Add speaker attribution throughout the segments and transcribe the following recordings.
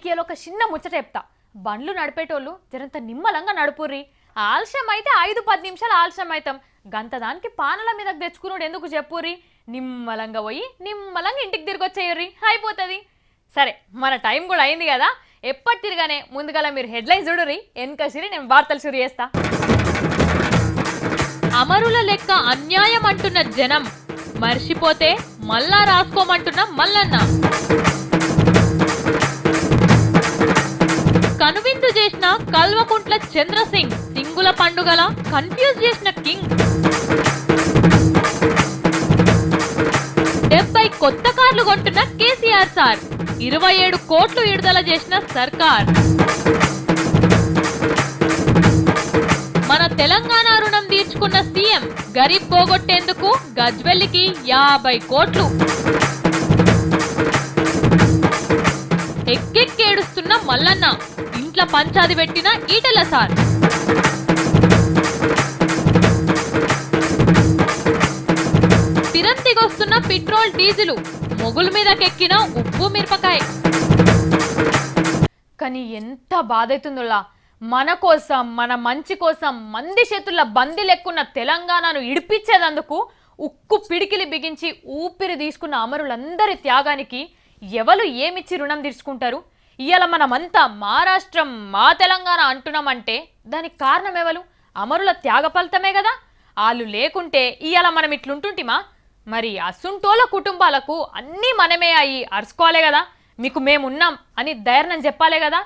Speaker 1: మీకు ఇలా ఒక చిన్న ముచ్చట చెప్తా. బండ్లు నడిపేటోళ్ళు జరంత నిమ్మలంగా నడుపుర్రి. ఆలస్యం అయితే 5-10 నిమిషాలు ఆలస్యం అవుతాం. గంత దానికి పానల మీదకి తెచ్చుకున్నాడు ఎందుకు చెప్పుర్రి. నిమ్మలంగా పోయి నిమ్మలంగా ఇంటికి తిరిగి వచ్చేయర్రి, అయిపోతుంది. సరే, మన టైం కూడా అయింది కదా. ఎప్పటి తిరగానే ముందుగా మీరు హెడ్లైన్స్ చూడుర్రి, వెనక సిరి నేను వార్తలు షురు చేస్తా. అమరుల లెక్క అన్యాయం అంటున్న జనం, మర్చిపోతే మళ్ళా రాసుకోమంటున్న మల్లన్న. కనువిందు చేసిన కల్వకుంట్ల చంద్రసింగ్, సింగుల పండుగల కన్ఫ్యూజ్ చేసిన కింగ్. 70 కొత్త కార్లు కొంటున్న కేసీఆర్ సార్, 27 కోట్లు విడుదల చేసిన సర్కార్. మన తెలంగాణ రుణం తీర్చుకున్న సీఎం, గరీబ్ పోగొట్టేందుకు గజ్వెల్లికి 50 కోట్లు. ఎక్కెక్కేడుస్తున్న మల్లన్న, ఇంట్ల పంచాది పెట్టిన ఈటెల సార్. తిరంతిగొస్తున్న పెట్రోల్ డీజిలు, మొగుల మీదకెక్కిన ఉప్పు మిరపకాయ. కానీ ఎంత బాధ అవుతుందోలా. మన కోసం, మన మంచి కోసం మంది చేతుల బందీ లెక్కున్న తెలంగాణను ఇడిపించేదందుకు ఉక్కు పిడికిలి బిగించి ఊపిరి తీసుకున్న అమరులందరి త్యాగానికి ఎవరు ఏమిచ్చి రుణం తీర్చుకుంటారు? ఇవాళ మనమంతా మహారాష్ట్రం మా తెలంగాణ అంటున్నామంటే దానికి కారణం ఎవరు? అమరుల త్యాగ ఫలితమే కదా. వాళ్ళు లేకుంటే ఇవాళ మనం ఇట్లుంటుంటిమా? మరి అసుంటోళ్ళ కుటుంబాలకు అన్నీ మనమే అయ్యి అరుచుకోవాలే కదా. మీకు మేమున్నాం అని ధైర్యం చెప్పాలే కదా.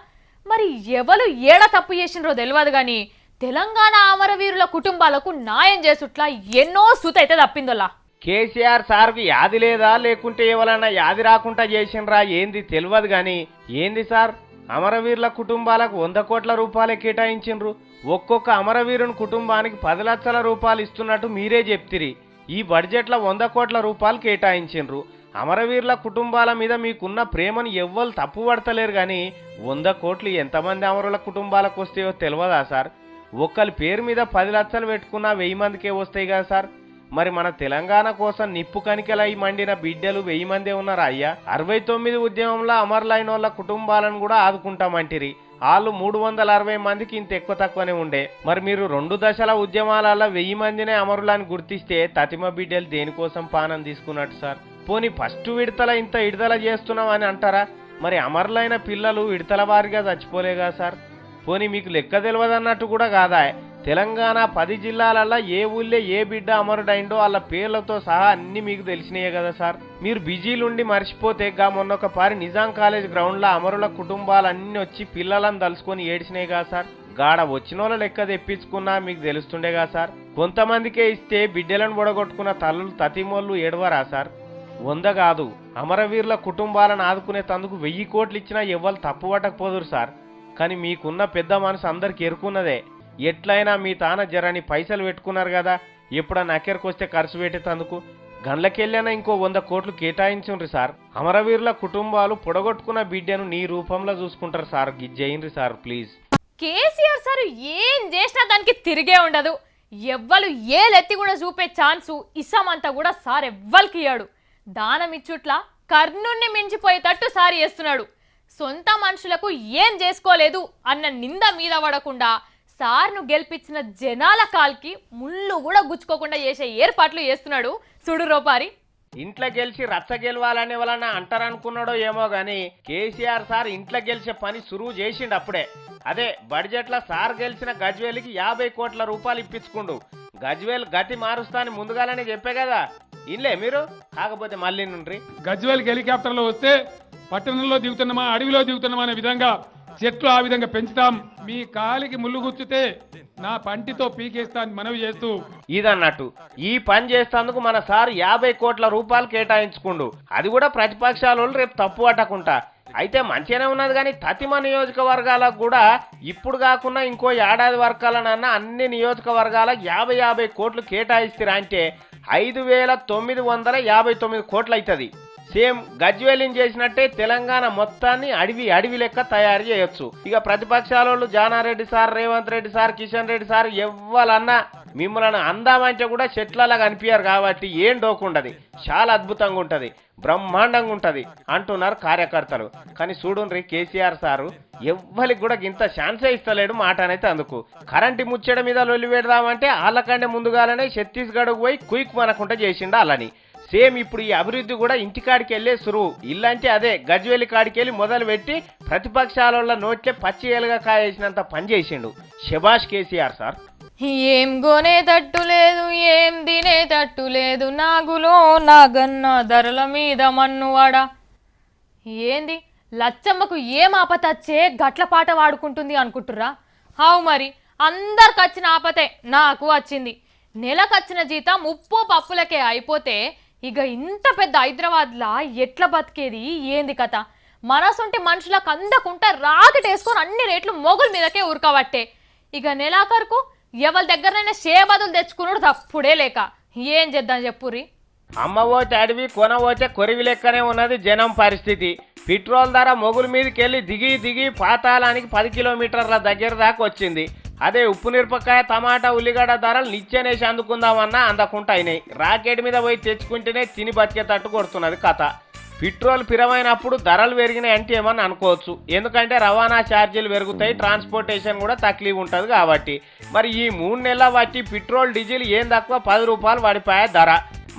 Speaker 1: మరి ఎవరు ఏడ తప్పు చేసినరో తెలియదు కానీ తెలంగాణ అమరవీరుల కుటుంబాలకు న్యాయం చేసుట్లా ఎన్నో సూత అయితే తప్పిందోలా.
Speaker 2: కేసీఆర్ సార్కి యాది లేదా, లేకుంటే ఎవరన్నా యాది రాకుండా చేసినరా ఏంది తెలియదు గాని, ఏంది సార్ అమరవీరుల కుటుంబాలకు 100 కోట్ల రూపాయలే కేటాయించిండ్రు. ఒక్కొక్క అమరవీరుని కుటుంబానికి 10 లక్షల రూపాయలు ఇస్తున్నట్టు మీరే చెప్తిరి. ఈ బడ్జెట్లో 100 కోట్ల రూపాయలు కేటాయించిండ్రు. అమరవీరుల కుటుంబాల మీద మీకున్న ప్రేమను ఎవ్వరు తప్పు పడతలేరు కానీ 100 కోట్లు ఎంతమంది అమరుల కుటుంబాలకు వస్తాయో తెలియదా సార్? ఒక్కరి పేరు మీద 10 లక్షలు పెట్టుకున్నా 1000 మందికే వస్తాయి కదా సార్. మరి మన తెలంగాణ కోసం నిప్పు కనికలై మండిన బిడ్డలు 1000 మందే ఉన్నారా అయ్యా? 69 ఉద్యమంలో అమరులైన వాళ్ళ కుటుంబాలను కూడా ఆదుకుంటామంటిరి. వాళ్ళు 360 మందికి ఇంత ఎక్కువ తక్కువనే ఉండే. మరి మీరు 2 దశల ఉద్యమాలలో 1000 మందినే అమరులని గుర్తిస్తే తతిమ బిడ్డలు దేనికోసం పానం తీసుకున్నట్టు సార్? పోనీ ఫస్ట్ విడతల ఇంత విడుదల చేస్తున్నాం అని అంటారా? మరి అమరులైన పిల్లలు విడతల వారిగా చచ్చిపోలేగా సార్? పోనీ మీకు లెక్క తెలియదన్నట్టు కూడా కాదా? తెలంగాణ 10 జిల్లాలలో ఏ ఊళ్ళే ఏ బిడ్డ అమరుడైండో వాళ్ళ పేర్లతో సహా అన్ని మీకు తెలిసినాయే కదా సార్. మీరు బిజీలుండి మర్చిపోతే మొన్నొక పారి నిజాం కాలేజ్ గ్రౌండ్లో అమరుల కుటుంబాలన్నీ వచ్చి పిల్లలను తలుసుకొని ఏడ్చినాయి కదా సార్. గాడ వచ్చినోళ్ళ లెక్క తెప్పించుకున్నా మీకు తెలుస్తుండేగా సార్. కొంతమందికే ఇస్తే బిడ్డలను బొడగొట్టుకున్న తల్లులు తతిమోళ్ళు ఏడవరా సార్? 100 కాదు, అమరవీరుల కుటుంబాలను ఆదుకునే తందుకు 1000 కోట్లు ఇచ్చినా ఎవ్వరు తప్పు పట్టకపోదురు సార్. కానీ మీకున్న పెద్ద మనసు అందరికి ఎరుకున్నదే. ఎట్లయినా మీ తాన జరని పైసలు పెట్టుకున్నారు కదా, ఎప్పుడన్నా అక్కడికొస్తే ఖర్చు పెట్టేందుకు గండ్లకెళ్ళైనా ఇంకో 100 కోట్లు కేటాయించుండ్రి సార్. అమరవీరుల కుటుంబాలు పొడగొట్టుకున్న బిడ్డను నీ రూపంలో చూసుకుంటారు సార్. గిజ్జేయండి సార్ ప్లీజ్.
Speaker 1: కేసీఆర్ సార్ ఏం చేసినా దానికి తిరిగే ఉండదు. ఎవ్వరు ఏలెత్తి కూడా చూపే ఛాన్సు ఇసామంతా కూడా సార్ ఎవ్వరికి ఇయ్యాడు. దానం ఇచ్చుట్లా కర్ణుణ్ణి మించిపోయేటట్టు సార్ చేస్తున్నాడు. సొంత మనుషులకు ఏం చేసుకోలేదు అన్న నింద మీద పడకుండా సార్ను గెలిపించిన జనాల కాల్కి ముళ్ళు కూడా గుచ్చుకోకుండా చేసే ఏర్పాట్లు చేస్తున్నాడు చూడు రోపారి.
Speaker 2: ఇంట్లో గెలిచి రచ్చ గెలవాలనే వలన అంటారనుకున్నాడో ఏమో గాని కేసీఆర్ సార్ ఇంట్లో గెలిచే పని సురువు చేసిండు అప్పుడే. అదే బడ్జెట్లో సార్ గెలిచిన గజ్వేల్కి 50 కోట్ల రూపాయలు ఇప్పించుకుండు. గజ్వేల్ గతి మారుస్తాని ముందుగానే చెప్పే కదా, ఇన్లే మీరు. కాకపోతే మళ్ళీ నుండ్రి
Speaker 3: గజ్వేల్కి హెలికాప్టర్లో వస్తే పట్టణంలో దిగుతున్నామా అడవిలో దిగుతున్నామా అనే విధంగా చెట్లు ఆ విధంగా పెంచుతాం. మీ కాలికి ముళ్ళు గుచ్చితే నా పంటితో పీకేస్తాను మనవి చేస్తూ
Speaker 2: ఇదన్నట్టు ఈ పని చేస్తేందుకు మన సార్ 50 కోట్ల రూపాయలు కేటాయించుకుండు. అది కూడా ప్రతిపక్షాల రేపు తప్పు పట్టకుండా. అయితే మంచిగానే ఉన్నది కానీ తతిమ నియోజకవర్గాలకు కూడా ఇప్పుడు కాకుండా ఇంకో ఏడాది వర్గాలనన్నా అన్ని నియోజకవర్గాలకు 50 కోట్లు కేటాయిస్తారా అంటే 5959 కోట్లు అవుతుంది. సేమ్ గజ్వేలిని చేసినట్టే తెలంగాణ మొత్తాన్ని అడవి లెక్క తయారు చేయొచ్చు. ఇక ప్రతిపక్షాల Janareddy sir, Revanth Reddy sir, Kishan Reddy sir ఎవ్వాలన్నా మిమ్మల్ని అందామంటే కూడా చెట్లలా కనిపించారు కాబట్టి ఏం డోకుండది, చాలా అద్భుతంగా ఉంటది, బ్రహ్మాండంగా ఉంటది అంటున్నారు కార్యకర్తలు. కానీ చూడుండ్రి కేసీఆర్ సారు ఎవ్వరికి కూడా ఇంత ఛాన్సే ఇస్తలేడు మాట అనేది. అందుకు కరెంటు ముచ్చట మీద లొల్లి పెడదామంటే వాళ్ళకంటే ముందుగానే ఛత్తీస్గఢ్ పోయి క్విక్ మనకుంట చేసిండు అలాని. సేమ్ ఇప్పుడు ఈ అభివృద్ధి కూడా ఇంటికాడికి వెళ్ళే సురువు. ఇల్లంటే అదే గజ్వేలి కాడికి వెళ్ళి మొదలు పెట్టి ప్రతిపక్షాల నోట్లే పచ్చి ఏలుగా కాయేసినంత పని చేసిండు. శభాష్ కేసీఆర్ సార్.
Speaker 1: ఏం కొనేటట్టు లేదు, ఏం తినేటట్టు లేదు, నాగులో నాగన్న ధరల మీద మన్నువాడ. ఏంది లచ్చమ్మకు ఏం ఆపతచ్చే గట్ల పాట వాడుకుంటుంది అనుకుంటుర్రా? హావు మరి అందరికి వచ్చిన ఆపతే నాకు వచ్చింది. నెలకొచ్చిన జీతం ఉప్పు పప్పులకే అయిపోతే ఇక ఇంత పెద్ద హైదరాబాద్లా ఎట్లా బతికేది ఏంది కథ? మనసుంటే మనుషులకు అందకుంటా రాకెటేసుకొని అన్ని రేట్లు మొగుల మీదకే ఉరకబట్టే. ఇక నెలాఖరుకు ఎవరి దగ్గరనైనా షేబదులు తెచ్చుకున్నాడు తప్పుడే లేక ఏం చేద్దాం చెప్పుర్రి.
Speaker 2: అమ్మ పోతే అడవి, కొన పోతే కొరివి లెక్కనే ఉన్నది జనం పరిస్థితి. పెట్రోల్ ధర మొగుల మీదకి వెళ్ళి దిగి పాతాళానికి 10 కిలోమీటర్ల దగ్గర దాకా వచ్చింది. అదే ఉప్పు మిరపకాయ, టమాటా, ఉల్లిగడ్డ ధరలు నిచ్చెనేసి అందుకుందామన్నా అందకుండా అయినాయి. రాకెట్ మీద పోయి తెచ్చుకుంటేనే తిని బతికేటట్టు కొడుతున్నది కథ. పెట్రోల్ పిరమైనప్పుడు ధరలు పెరిగినాయి అంటే ఏమని అనుకోవచ్చు. ఎందుకంటే రవాణా ఛార్జీలు పెరుగుతాయి, ట్రాన్స్పోర్టేషన్ కూడా తక్లీఫ్ ఉంటుంది కాబట్టి. మరి ఈ 3 నెలల బట్టి పెట్రోల్, డీజిల్ ఏం తక్కువ 10 రూపాయలు పడిపోయే ధర.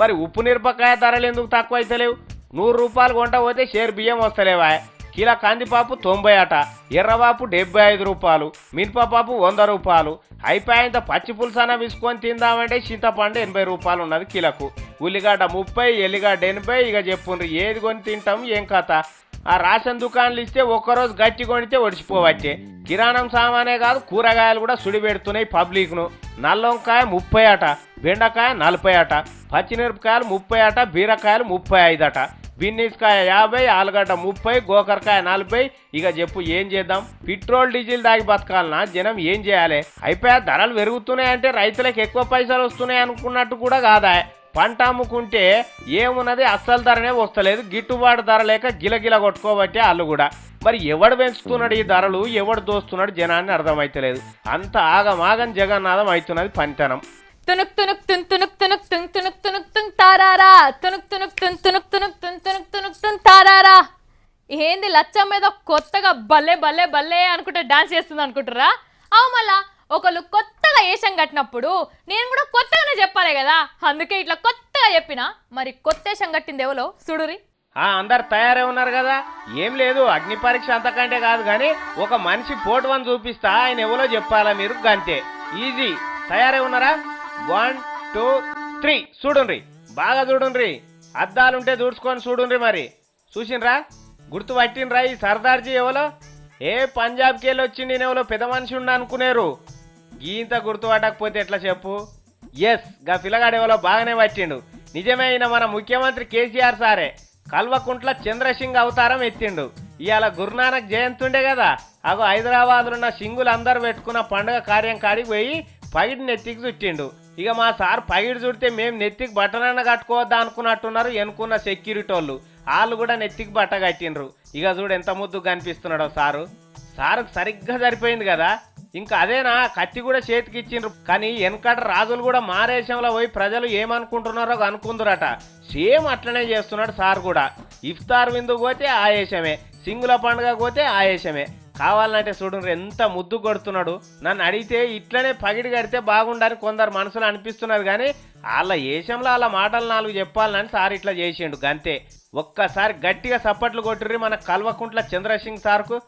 Speaker 2: మరి ఉప్పు మిరపకాయ ధరలు ఎందుకు తక్కువ అయితలేవు? 100 రూపాయలు కొంట పోతే షేర్ బియ్యం వస్తలేవా? కిలో కందిపాపు 90 అట, ఎర్రపాపు 75 రూపాయలు, మినపపాపు 100 రూపాయలు. అయిపోయేంత పచ్చి పులుసన విసుకొని తిందామంటే చింతపండు 80 రూపాయలు ఉన్నది కిలకు. ఉల్లిగడ్డ 30, ఎల్లిగడ్డ 80. ఇక చెప్పుండ్రి ఏది కొని తింటాం ఏం కథ? ఆ రేషన్ దుకాణాలు ఇస్తే ఒక్కరోజు గట్టి కొనితే ఒడిచిపోవచ్చే. కిరాణం సామానే కాదు కూరగాయలు కూడా సుడి పెడుతున్నాయి పబ్లిక్ను. నల్లొంకాయ 30 అట, బెండకాయ 40 అట, పచ్చిమిరపకాయలు 30 అట, బీరకాయలు 35 అట, బిన్నీస్కాయ 50, ఆలుగడ్డ 30, గోకరకాయ 40. ఇక చెప్పు ఏం చేద్దాం? పెట్రోల్ డీజిల్ దాగి బతకాలనా జనం? ఏం చేయాలి? అయిపోయా ధరలు పెరుగుతున్నాయంటే రైతులకు ఎక్కువ పైసలు వస్తున్నాయి అనుకున్నట్టు కూడా కాదా? పంట అమ్ముకుంటే ఏమున్నది అస్సలు ధరనే వస్తలేదు, గిట్టుబాటు ధర లేక గిలగిల కొట్టుకోబట్టే వాళ్ళు కూడా. మరి ఎవడు పెంచుతున్నాడు ఈ ధరలు, ఎవడు దోస్తున్నాడు జనాన్ని అర్థమైతలేదు. అంత ఆగమాగం జగన్నాథం అవుతున్నది పనితనం.
Speaker 1: తునుక్ తునుక్ తున్ తునుక్ తునుక్ తున్ తునుక్ తునుక్ తున్ తారారా, తునుక్ తునుక్ తున్ తునుక్ తునుక్ తున్ తునుక్ తునుక్ తున్ తారారా. ఏంది లచ్చమ్మ మీద కొత్తగా బల్లే బల్లే బల్లే అనుకుంటే డాన్స్ చేస్తుంది అనుకుంటారా? అవు మళ్ళా ఒకళ్ళు కొత్తగా వేషం కట్టినప్పుడు నేను కూడా కొత్తగానే చెప్పాలి కదా, అందుకే ఇట్లా కొత్తగా చెప్పిన. మరి కొత్త వేషం కట్టింది ఎవలో చూడురి.
Speaker 2: అందరు తయారై ఉన్నారు కదా. ఏం లేదు, అగ్ని పరీక్ష అంతకంటే కాదు కానీ ఒక మనిషి ఫోటోని చూపిస్తా, ఆయన ఎవరో చెప్పాలా మీరు గంతే. ఈజీ. తయారై ఉన్నారా? 1 2 3 చూడుండ్రి, బాగా చూడుండ్రి. అద్దాలుంటే దూడ్చుకొని చూడుండ్రి. మరి చూసిండ్రా? గుర్తు పట్టిండ్రా ఈ సర్దార్జీ ఎవలో? ఏ పంజాబ్కి వెళ్ళి వచ్చిండి ఎవరో పెద్ద మనిషి ఉండ అనుకునేరు. గీంత గుర్తు పట్టకపోతే ఎట్లా చెప్పు? ఎస్, గా పిల్లగాడు ఎవరో బాగానే పట్టిండు. నిజమే, అయిన మన ముఖ్యమంత్రి కేసీఆర్ సారే కల్వకుంట్ల చంద్రసింగ్ అవతారం ఎత్తిండు. ఇవాళ గురునానక్ జయంతి ఉండే కదా, అగో హైదరాబాద్లో ఉన్న సింగులు అందరు పెట్టుకున్న పండుగ కార్యం కాడికి పోయి పగిడి నెత్తికి చుట్టిండు. ఇక మా సార్ పగిడి చుడితే మేము నెత్తికి బట్టనన్న కట్టుకోవద్దా అనుకున్నట్టున్నారు ఎనుకున్న సెక్యూరిటీ వాళ్ళు కూడా నెత్తికి బట్ట కట్టిండ్రు. ఇక చూడు ఎంత ముద్దుగా కనిపిస్తున్నాడో సారు. సారుకు సరిగ్గా సరిపోయింది కదా. ఇంకా అదేనా, కత్తి కూడా చేతికి ఇచ్చిండ్రు. కానీ వెనకట రాజులు కూడా మారేషంలో పోయి ప్రజలు ఏమనుకుంటున్నారో అనుకుందరట. సేమ్ అట్లనే చేస్తున్నాడు సార్ కూడా. ఇఫ్తార్ విందుకు పోతే ఆయేషమే, సింగుల పండుగ పోతే ఆయేషమే. కావాలంటే చూడండి ఎంత ముద్దు కొడుతున్నాడు. నన్ను అడిగితే ఇట్లనే పగిడి కడితే బాగుండని కొందరు మనసులు అనిపిస్తున్నారు, కానీ వాళ్ళ ఏషంలో వాళ్ళ మాటలు 4 చెప్పాలని సార్ ఇట్లా చేసిండు గంతే. ఒక్కసారి గట్టిగా సప్పట్లు కొట్టుర్రి మన కల్వకుంట్ల చంద్రసింగ్ సార్కు.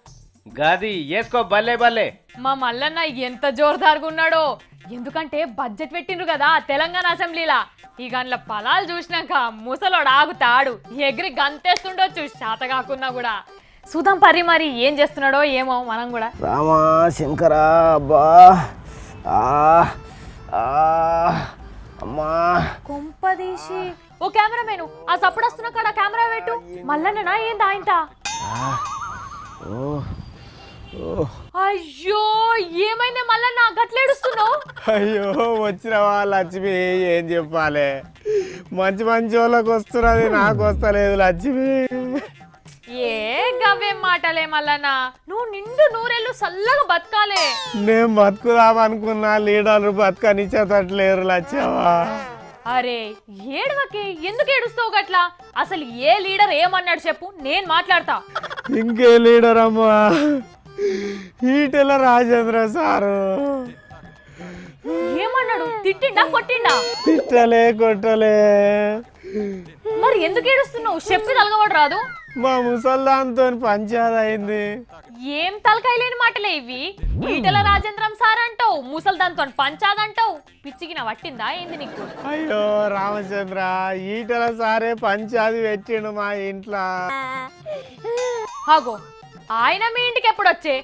Speaker 2: గది వేసుకో బల్లే బల్లే.
Speaker 1: మా మల్లన్న ఎంత జోరుదారుగా ఉన్నాడో. ఎందుకంటే బడ్జెట్ పెట్టిండ్రు కదా తెలంగాణ అసెంబ్లీలా. ఈ గంటల ఫలాలు చూసినాక ముసలోడు ఆగుతాడు, ఎగిరి గంతేస్తుండొచ్చు శాత కాకున్నా కూడా. చూద్దాం పరి మరి ఏం చేస్తున్నాడో ఏమో మనం కూడా.
Speaker 4: రామా శంకరా అబ్బా అమ్మా
Speaker 1: కొంపదీసి ఓ కెమెరామెను ఆ సప్పుడు వస్తున్నా కాడ కెమెరా పెట్టు. మల్లన్ననా ఏందా ఇంత? అయ్యో ఏమైంది మల్లన్న గట్లేడుస్తున్నావు?
Speaker 4: అయ్యో వచ్చినవా లక్ష్మి, ఏం చెప్పాలి? మంచి మంచి వాళ్ళకి వస్తున్నది, నాకు వస్తలేదు లక్ష్మి.
Speaker 1: ఏ గవ్వేం మాటలే మల్లన్నా, నువ్వు నిండు నూరెళ్ళు సల్లగా బతకాలే.
Speaker 4: నేను బతుకుదామనుకున్నా, లీడర్లు బతకనిచ్చేటట్లేరు లక్ష్యవా.
Speaker 1: అరే ఏడవకి, ఎందుకు ఏడుస్తావు గట్లా? అసలు ఏ లీడర్ ఏమన్నాడు చెప్పు, నేను మాట్లాడతా.
Speaker 4: ఇంకే లీడర్ అమ్మా, ఈటెల రాజేంద్ర సారు.
Speaker 1: ఏమన్నాడు? తిట్టిండా కొట్టిండా?
Speaker 4: తిట్టలే కొట్టలే.
Speaker 1: మరి ఎందుకు ఏడుస్తున్నావు? చెప్పి తలగబడి రాదు?
Speaker 4: మా ముసల్దాంతో పంచాయతీ అయింది.
Speaker 1: ఏం తలకాయ లేని మాటలే ఇవి. ఈటెల రాజేంద్రం సార్ అంటావు, ముసల్దాంతో పంచాదంటావు. పిచ్చిగిన పట్టిందా ఏంది నీకు?
Speaker 4: అయ్యో రామచంద్ర, ఈటెల సారే పంచాయతీ పెట్టిండు మా ఇంట్లో.
Speaker 1: ఆగో, ఆయన మీ ఇంటికి ఎప్పుడు వచ్చే?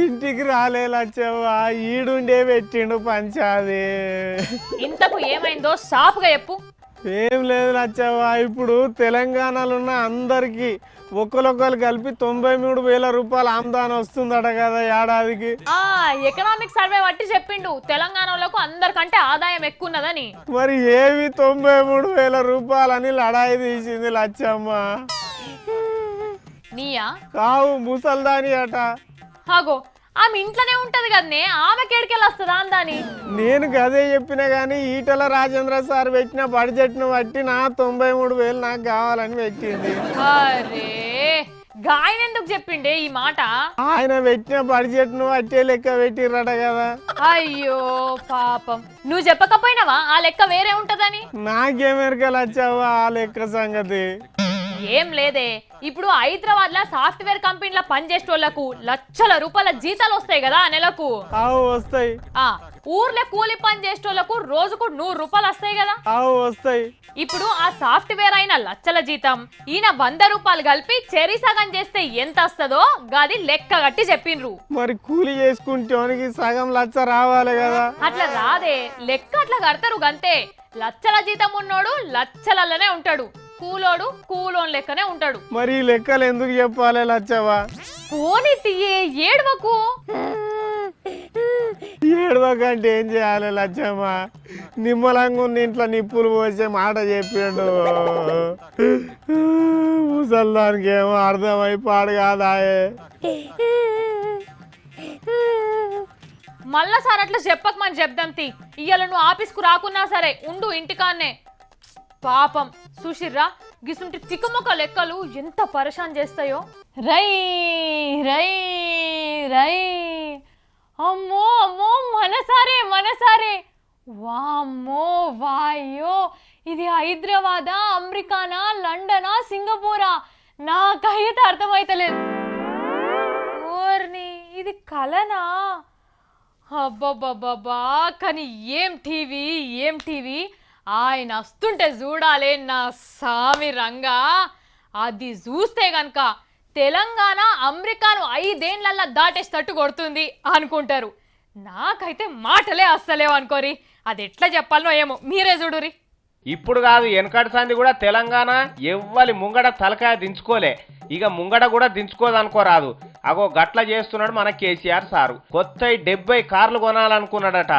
Speaker 4: ఇంటికి రాలే లచ్చవ్వా, ఈడుండే పెట్టిండు పంచాయతీ.
Speaker 1: ఇంతకు ఏమైందో సాపుగా చెప్పు.
Speaker 4: ఏం లేదు లచ్చవ్వా, ఇప్పుడు తెలంగాణలో ఉన్న అందరికి ఒకరొకరు కలిపి 93,000 రూపాయలు ఆమ్దానం వస్తుందట కదా ఏడాదికి.
Speaker 1: ఎకనామిక్ సర్వే బట్టి చెప్పిండు తెలంగాణలోకి అందరికంటే ఆదాయం ఎక్కువ ఉన్నదని.
Speaker 4: మరి ఏవి 93,000 రూపాయలని లడాయి తీసింది లచ్చమ్మ.
Speaker 1: నీయా?
Speaker 4: కావు, ముసల్దాని అట.
Speaker 1: ఆగో, ఆమె ఇంట్లోనే ఉంటది కదనే, ఆమె కేడికెళ్ళి వస్తుందా అందాని?
Speaker 4: నేను గదే చెప్పినా గానీ ఈటెల రాజేంద్ర సార్ పెట్టిన బడ్జెట్ ను బట్టి నా 93,000 నాకు కావాలని పెట్టింది.
Speaker 1: అరే గాయన ఎందుకు చెప్పిండే ఈ మాట?
Speaker 4: ఆయన పెట్టిన బడ్జెట్ ను బట్టే లెక్క పెట్టిర్రట కదా.
Speaker 1: అయ్యో పాపం, నువ్వు చెప్పకపోయినావా ఆ లెక్క వేరే ఉంటదని?
Speaker 4: నాకేమెరకలు వచ్చావా ఆ లెక్క సంగతి?
Speaker 1: ఏం లేదే, ఇప్పుడు హైదరాబాద్ లో సాఫ్ట్వేర్ కంపెనీల పనిచేసేటోళ్లకు లక్షల రూపాయల జీతాలు వస్తాయి కదా నెలకు.
Speaker 4: ఆవు వస్తాయి.
Speaker 1: ఊర్లో కూలి పని చేసేటోళ్లకు రోజుకు 100 రూపాయలు వస్తాయి కదా.
Speaker 4: ఆవు వస్తాయి.
Speaker 1: ఇప్పుడు ఆ సాఫ్ట్వేర్ అయిన లక్షల జీతం ఈయన 100 రూపాయలు కలిపి చెరి సగం చేస్తే ఎంత వస్తుందో గది లెక్క కట్టి చెప్పిండ్రు.
Speaker 4: మరి కూలి చేసుకుంటే సగం లక్ష రావాలి కదా.
Speaker 1: అట్లా రాదే, లెక్క అట్లా కడతారు గంతే. లక్షల జీతం ఉన్నోడు లక్షలలోనే ఉంటాడు, కూలోడు కూలోన్ లెక్కనే ఉంటాడు.
Speaker 4: మరి లెక్కలు ఎందుకు చెప్పాలి లచ్చవా?
Speaker 1: పోనీ తీయే, ఏడవకు.
Speaker 4: ఏడవకంటే ఏం చేయాలి లచ్చమ్మ? నిమ్మలంగా ఉన్న ఇంట్లో నిప్పులు పోసే మాట చెప్పిండు. ముసల్దానికి ఏమో అర్థమైపాడు కాదాయే.
Speaker 1: మళ్ళా సార్ అట్లా చెప్పకమని చెప్దాం తీ. ఇయ్యాల నువ్వు ఆఫీస్కు రాకున్నా సరే ఉండు ఇంటికాన్నే. పాపం సుషిర్రా, గిసుంటి తిక్కమొక్క లెక్కలు ఎంత పరేషాన్ చేస్తాయో. రై రై రై, అమ్మో అమ్మో, మనసారే మనసారే. వామ్మో వాయో, ఇది హైదరాబాదా, అమెరికానా, లండనా, సింగపూరా? నాకైతే అర్థమైతలేదు. ఓర్ని, ఇది కలనా? అబ్బబ్బబ్బబ్బా, కానీ ఏం టీవీ ఏం టీవీ. ఆయన వస్తుంటే చూడాలే నా సామి రంగా. అది చూస్తే గనక తెలంగాణ అమెరికాను 5 ఏళ్లల్లా దాటేస్తట్టు కొడుతుంది అనుకుంటారు. నాకైతే మాటలే అస్సలేవు అనుకోరి. అది ఎట్లా చెప్పాలనో ఏమో, మీరే చూడురి.
Speaker 2: ఇప్పుడు కాదు, వెనకటి సంది కూడా తెలంగాణ ఎవ్వలి ముంగడ తలకాయ దించుకోలే, ఇక ముంగడ కూడా దించుకోదనుకోరాదు. అగో గట్ల చేస్తున్నాడు మన కేసీఆర్ సారు. కొత్త 70 కార్లు కొనాలనుకున్నాడట,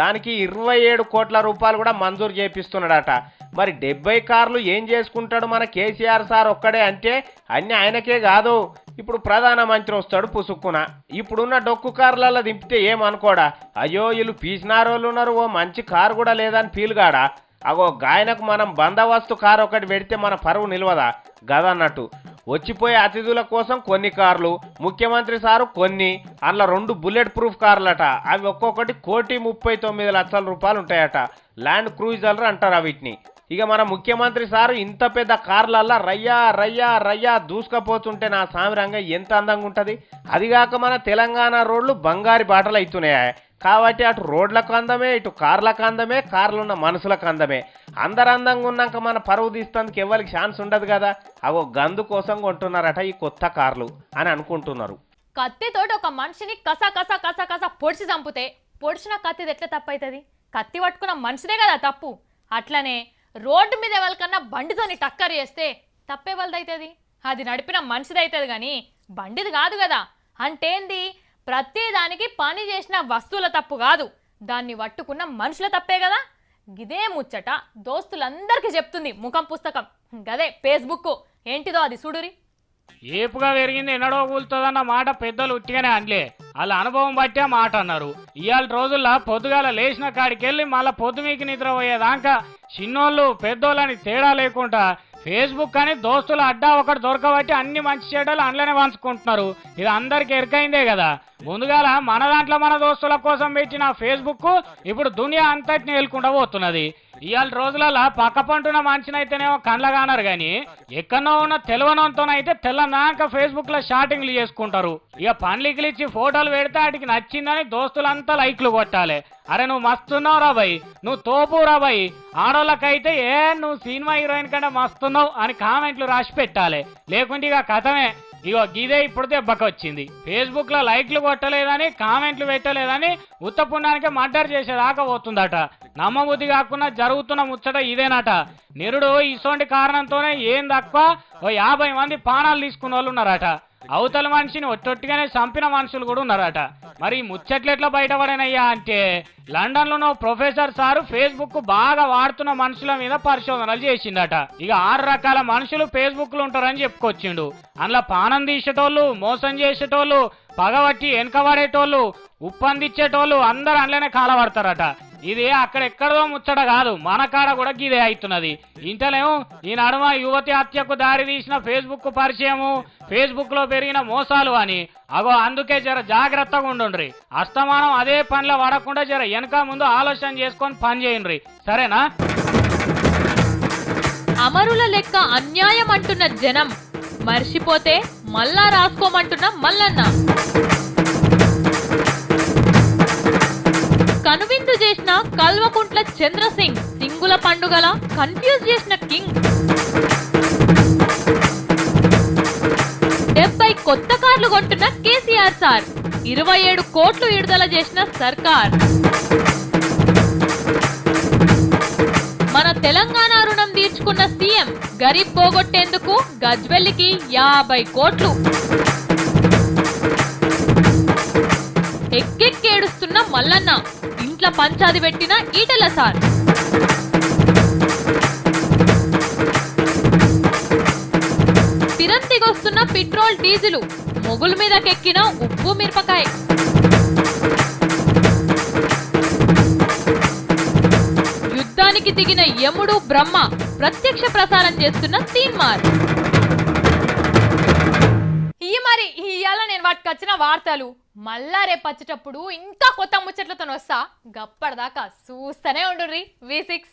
Speaker 2: దానికి 27 కోట్ల రూపాయలు కూడా మంజూరు చేపిస్తున్నాడట. మరి 70 కార్లు ఏం చేసుకుంటాడు మన కేసీఆర్ సార్ ఒక్కడే అంటే అన్ని ఆయనకే కాదు, ఇప్పుడు ప్రధానమంత్రి వస్తాడు పుసుక్కున. ఇప్పుడున్న డొక్కు కార్లలో దింపితే ఏమనుకోడా, అయ్యో వీళ్ళు పీసినారోళ్ళు ఉన్నారు, ఓ మంచి కారు కూడా లేదని ఫీల్గాడా. అగో గాయనకు మనం బందోబస్తు కారు ఒకటి పెడితే మన పరువు నిలవదా గదన్నట్టు. వచ్చిపోయే అతిథుల కోసం కొన్ని కార్లు, ముఖ్యమంత్రి సారు కొన్ని, అందులో 2 బుల్లెట్ ప్రూఫ్ కార్లట. అవి ఒక్కొక్కటి 1,39,00,000 రూపాయలు ఉంటాయట. ల్యాండ్ క్రూయిజర్లు అంటారు వీటిని. ఇక మన ముఖ్యమంత్రి సారు ఇంత పెద్ద కార్లల్లా రయ్యా రయ్యా రయ్యా దూసుకపోతుంటే నా సామిరంగా ఎంత అందంగా ఉంటుంది. అదిగాక మన తెలంగాణ రోడ్లు బంగారు బాటలు అవుతున్నాయా. కాబట్టి అటు రోడ్లకు అందమే, ఇటు కార్లకు అందమే, కార్లున్న మనుషులకు అందమే. అందరు అందంగా ఉన్నాక మన పరువు తీస్తానికి ఎవరికి ఛాన్స్ ఉండదు కదా. అవో గందు కోసం కొంటున్నారట ఈ కొత్త కార్లు అని అనుకుంటున్నారు.
Speaker 1: కత్తితోటి ఒక మనిషిని కస కస కస కస పొడిచి చంపితే పొడిచిన కత్తిది ఎట్లా తప్పు అవుతుంది? కత్తి పట్టుకున్న మనిషిదే కదా తప్పు. అట్లనే రోడ్డు మీద ఎవరికన్నా బండితోని టక్కర్ చేస్తే తప్పేవాళ్ళదవుతుంది, అది నడిపిన మనిషిది అవుతుంది కానీ బండిది కాదు కదా. అంటేంది, ప్రతి దానికి పని చేసిన వస్తువుల తప్పు కాదు, దాన్ని పట్టుకున్న మనుషుల తప్పే కదా. గిదే ముచ్చట దోస్తులందరికీ చెప్తుంది ముఖం పుస్తకం గదే ఫేస్బుక్ ఏంటిదో అది చూడురి.
Speaker 5: ఏపుగా పెరిగింది ఎన్నడో కూలుతుందన్న మాట పెద్దలు ఉట్టిగానే అనలే, వాళ్ళ అనుభవం బట్టే మాట అన్నారు. ఇవాళ రోజుల్లో పొద్దుగాల లేచిన కాడికెళ్ళి మళ్ళీ పొద్దు మీకు నిద్ర పోయేదాకా చిన్నోళ్ళు పెద్దోళ్ళని తేడా లేకుండా ఫేస్బుక్ అని దోస్తులు అడ్డా ఒకటి దొరకబట్టి అన్ని మంచి చెడ్డలు అందులోనే పంచుకుంటున్నారు. ఇది అందరికి ఎరకైందే కదా. ముందుగాల మన దాంట్లో మన దోస్తుల కోసం పెట్టిన ఫేస్బుక్ ఇప్పుడు దునియా అంతటిని వెళ్ళకుండా పోతున్నది. ఇవాళ రోజులలో పక్క పంటున్న మనిషినైతేనేమో కండ్లగానరు కానీ ఎక్కడో ఉన్న తెలవనంతోనైతే తెల్లనాక ఫేస్బుక్ లో షాటింగ్లు చేసుకుంటారు. ఇక పండ్లికి ఇచ్చి ఫోటోలు పెడితే వాటికి నచ్చిందని దోస్తులంతా లైక్లు కొట్టాలి. అరే నువ్వు మస్తున్నావు రా భయ్, నువ్వు తోపు రా భయ్, ఆడోళ్ళకైతే నువ్వు సినిమా హీరోయిన్ కంటే మస్తున్నావు అని కామెంట్లు రాసి పెట్టాలి. లేకుంటే ఇక కథమే. ఇగో గిదే ఇప్పుడు దెబ్బకి వచ్చింది. ఫేస్బుక్ లో లైక్లు కొట్టలేదని కామెంట్లు పెట్టలేదని ఉత్తపుణ్యానికి మర్డర్ చేసేదాకా పోతుందట. నమ్మబుద్ధి కాకుండా జరుగుతున్న ముచ్చట ఇదేనట. నిరుడు ఇసోంటి కారణంతోనే ఏం తక్కువ 50 మంది పానాలు తీసుకున్న వాళ్ళు ఉన్నారట. అవతల మనిషిని ఒట్టొట్టిగానే చంపిన మనుషులు కూడా ఉన్నారట. మరి ముచ్చట్లు ఎట్లా బయటపడినయ్యా అంటే లండన్ లో ప్రొఫెసర్ సారు ఫేస్బుక్ బాగా వాడుతున్న మనుషుల మీద పరిశోధనలు చేసిండట. ఇక 6 రకాల మనుషులు ఫేస్బుక్ లో ఉంటారని చెప్పుకొచ్చిండు. అందులో పానం తీసేటోళ్ళు, మోసం చేసేటోళ్ళు, పగబట్టి వెనకబడేటోళ్ళు, ఉప్పందించేటోళ్ళు అందరూ అందులోనే కాలబడతారట. ఇది అక్కడెక్కడో ముచ్చట కాదు, మన కాడ కూడా గిదే అవుతున్నది. ఇంటలేమో ఈ నడుమ యువతి హత్యకు దారి తీసిన ఫేస్బుక్ పరిచయము, ఫేస్బుక్ లో పెరిగిన మోసాలు అని. అగో అందుకే జర జాగ్రత్తగా ఉండుండ్రి. అస్తమానం అదే పనిలో పడకుండా జర వెనక ముందు ఆలోచన చేసుకొని పని చేయండి, సరేనా?
Speaker 1: అమరుల లెక్క అన్యాయం అంటున్న జనం మర్చిపోతే మళ్ళా రాసుకోమంటున్న మల్లన్న. కనువిందు చేసిన కల్వకుంట్ల చంద్రసింగ్, సింగుల పండుగల కన్ఫ్యూజ్ చేసిన కింగ్. 70 కొత్త కార్లు కొంటున్న కేసీఆర్ సార్, 27 కోట్లు విడుదల చేసిన సర్కార్. మన తెలంగాణ రుణం తీర్చుకున్న సీఎం, గరీబ్ పోగొట్టేందుకు గజ్వెల్లికి 50 కోట్లు. ఎక్కెక్కేడుస్తున్న మల్లన్న, ఇంట్ల పంచాది పెట్టిన ఈటెల సార్. తిరంతిగొస్తున్న పెట్రోల్ డీజిలు, మొగుల మీదకెక్కిన ఉప్పు మిరపకాయ. యుద్ధానికి దిగిన యముడు బ్రహ్మ, ప్రత్యక్ష ప్రసారం చేస్తున్న తీన్మార్. మరి ఇవాళ నేను వాటికి వచ్చిన వార్తలు. మళ్ళా రేపు వచ్చేటప్పుడు ఇంకా కొత్త ముచ్చట్లతో వస్తా. గప్పటిదాకా చూస్తూనే ఉండుర్రి V6.